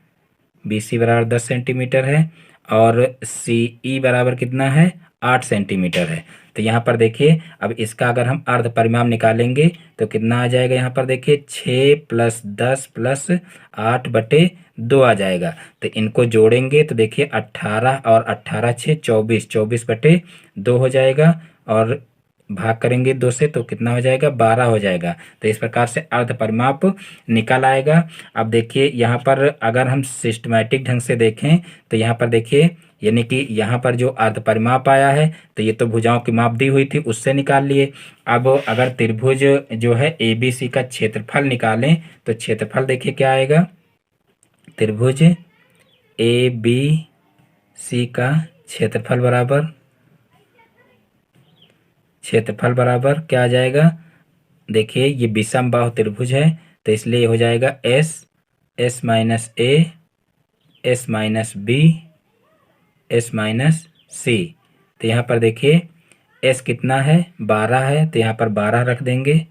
BC बराबर 10 सेंटीमीटर है, और CE बराबर कितना है, 8 सेंटीमीटर है। तो यहाँ पर देखिए अब इसका अगर हम अर्ध परिमाप निकालेंगे तो कितना आ जाएगा, यहाँ पर देखिए 6 + 10 + 8/2 आ जाएगा। तो इनको जोड़ेंगे तो देखिए 18 और 18 6 24, 24/2 हो जाएगा और भाग करेंगे 2 से तो कितना हो जाएगा, 12 हो जाएगा। तो इस प्रकार से अर्ध परिमाप निकल आएगा। अब देखिए यहाँ पर अगर हम सिस्टमैटिक ढंग से देखें तो यहाँ पर देखिए यानी कि यहाँ पर जो अर्ध परिमाप आया है तो ये तो भुजाओं की माप दी हुई थी उससे निकाल लिए। अब अगर त्रिभुज जो है ABC का क्षेत्रफल निकालें तो क्षेत्रफल देखिए क्या आएगा, त्रिभुज ABC का क्षेत्रफल बराबर क्या आ जाएगा, देखिए ये विषम बाहु त्रिभुज है तो इसलिए ये हो जाएगा S S - A S - B S - C। तो यहाँ पर देखिए S कितना है, 12 है तो यहाँ पर 12 रख देंगे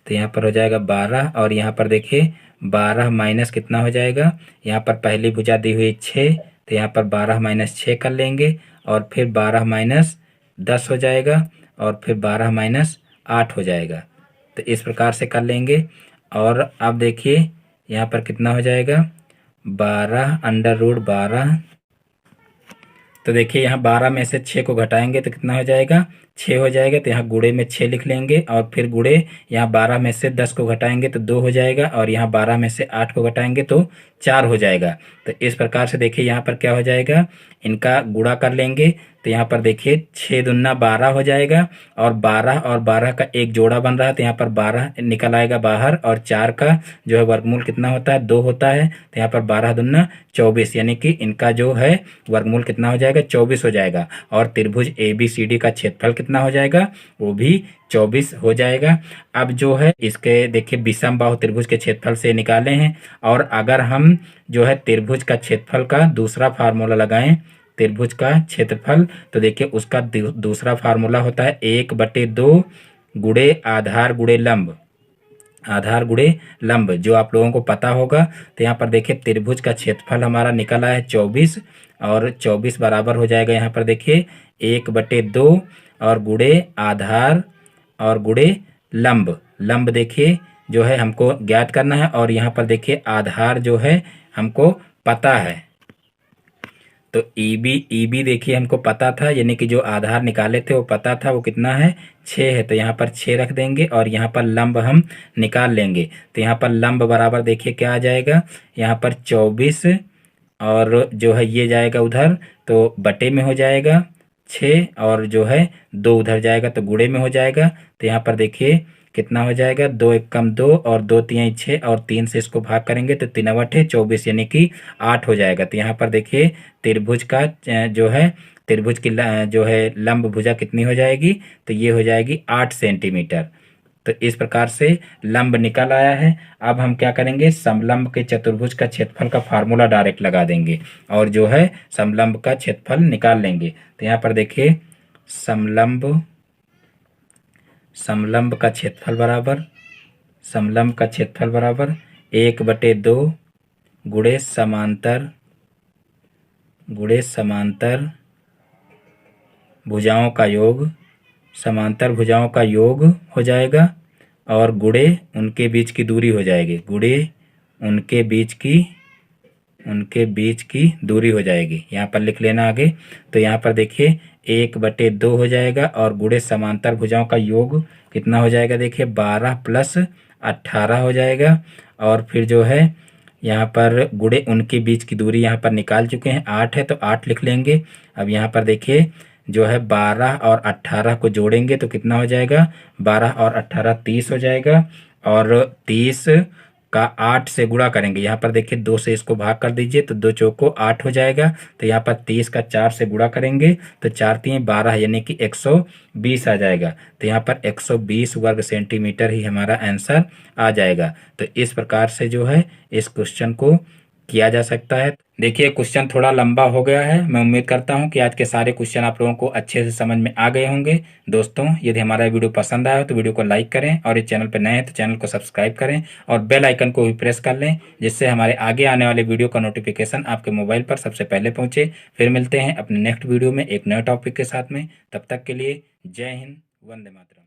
तो यहाँ पर हो जाएगा 12 और यहाँ पर देखिए 12 माइनस कितना हो जाएगा, यहाँ पर पहली भुजा दी हुई 6 तो यहाँ पर 12 - 6 कर लेंगे और फिर 12 - 10 हो जाएगा और फिर 12 - 8 हो जाएगा। तो इस प्रकार से कर लेंगे और अब देखिए यहाँ पर कितना हो जाएगा, 12√12। तो देखिए यहाँ 12 में से 6 को घटाएंगे तो कितना हो जाएगा, 6 हो जाएगा। तो यहाँ गुणे में 6 लिख लेंगे और फिर गुणे यहाँ 12 में से 10 को घटाएंगे तो 2 हो जाएगा और यहाँ 12 में से 8 को घटाएंगे तो 4 हो जाएगा। तो इस प्रकार से देखिए यहाँ पर क्या हो जाएगा, इनका गुणा कर लेंगे तो यहाँ पर देखिए 6 दूना 12 हो जाएगा और 12 का एक जोड़ा बन रहा है तो यहाँ पर 12 निकल आएगा बाहर और 4 का जो है वर्गमूल कितना होता है, 2 होता है। तो यहाँ पर 12 दूना 24 यानी कि इनका जो है वर्गमूल कितना हो जाएगा, 24 हो जाएगा और त्रिभुज ABCD का क्षेत्रफल कितना हो जाएगा, वो भी 24 हो जाएगा। अब जो है इसके देखिए विषम बाहु त्रिभुज के क्षेत्रफल से निकाले हैं और अगर हम जो है त्रिभुज का क्षेत्रफल का दूसरा फार्मूला लगाएं, त्रिभुज का क्षेत्रफल तो देखिए उसका दूसरा फार्मूला होता है 1/2 गुणे आधार गुणे लंब, आधार गुणे लंब जो आप लोगों को पता होगा। तो यहाँ पर देखिए त्रिभुज का क्षेत्रफल हमारा निकला है 24 और 24 बराबर हो जाएगा यहाँ पर देखिए 1/2 और गुणे आधार और गुणे लंब, लंब देखिए जो है हमको ज्ञात करना है और यहाँ पर देखिए आधार जो है हमको पता है। तो EB देखिए हमको पता था यानी कि जो आधार निकाले थे वो पता था, वो कितना है, 6 है। तो यहाँ पर 6 रख देंगे और यहाँ पर लंब हम निकाल लेंगे। तो यहाँ पर लंब बराबर देखिए क्या आ जाएगा, यहाँ पर 24 और जो है ये जाएगा उधर तो बटे में हो जाएगा 6 और जो है 2 उधर जाएगा तो गुणे में हो जाएगा। तो यहाँ पर देखिए कितना हो जाएगा, 2 × 1 = 2 और 2 × 3 = 6 और 3 से इसको भाग करेंगे तो 3 × 8 = 24 यानी कि 8 हो जाएगा। तो यहाँ पर देखिए त्रिभुज का जो है त्रिभुज की जो है लंब भुजा कितनी हो जाएगी, तो ये हो जाएगी 8 सेंटीमीटर। तो इस प्रकार से लंब निकल आया है। अब हम क्या करेंगे, समलंब के चतुर्भुज का क्षेत्रफल का फार्मूला डायरेक्ट लगा देंगे और जो है समलंब का क्षेत्रफल निकाल लेंगे। तो यहाँ पर देखिए समलंब का क्षेत्रफल बराबर 1/2 गुणे समांतर भुजाओं का योग, समांतर भुजाओं का योग हो जाएगा और गुणे उनके बीच की दूरी हो जाएगी, गुणे उनके बीच की दूरी हो जाएगी। यहाँ पर लिख लेना आगे। तो यहाँ पर देखिए 1/2 हो जाएगा और गुणे समांतर भुजाओं का योग कितना हो जाएगा, देखिए 12 + 18 हो जाएगा और फिर जो है यहाँ पर गुणे उनके बीच की दूरी यहाँ पर निकाल चुके हैं, 8 है तो 8 लिख लेंगे। अब यहाँ पर देखिए जो है 12 और 18 को जोड़ेंगे तो कितना हो जाएगा, 12 और 18 30 हो जाएगा और 30 का 8 से गुणा करेंगे। यहाँ पर देखिए 2 से इसको भाग कर दीजिए तो 2 चौको 8 हो जाएगा। तो यहाँ पर 30 का 4 से गुणा करेंगे तो 4 × 3 = 12 यानी कि 120 आ जाएगा। तो यहाँ पर 120 वर्ग सेंटीमीटर ही हमारा आंसर आ जाएगा। तो इस प्रकार से जो है इस क्वेश्चन को किया जा सकता है। देखिए क्वेश्चन थोड़ा लंबा हो गया है। मैं उम्मीद करता हूं कि आज के सारे क्वेश्चन आप लोगों को अच्छे से समझ में आ गए होंगे। दोस्तों यदि हमारा वीडियो पसंद आया हो तो वीडियो को लाइक करें, और इस चैनल पर नए हैं तो चैनल को सब्सक्राइब करें और बेल आइकन को भी प्रेस कर लें, जिससे हमारे आगे आने वाले वीडियो का नोटिफिकेशन आपके मोबाइल पर सबसे पहले पहुंचे। फिर मिलते हैं अपने नेक्स्ट वीडियो में एक नए टॉपिक के साथ में। तब तक के लिए जय हिंद, वंदे मातरम।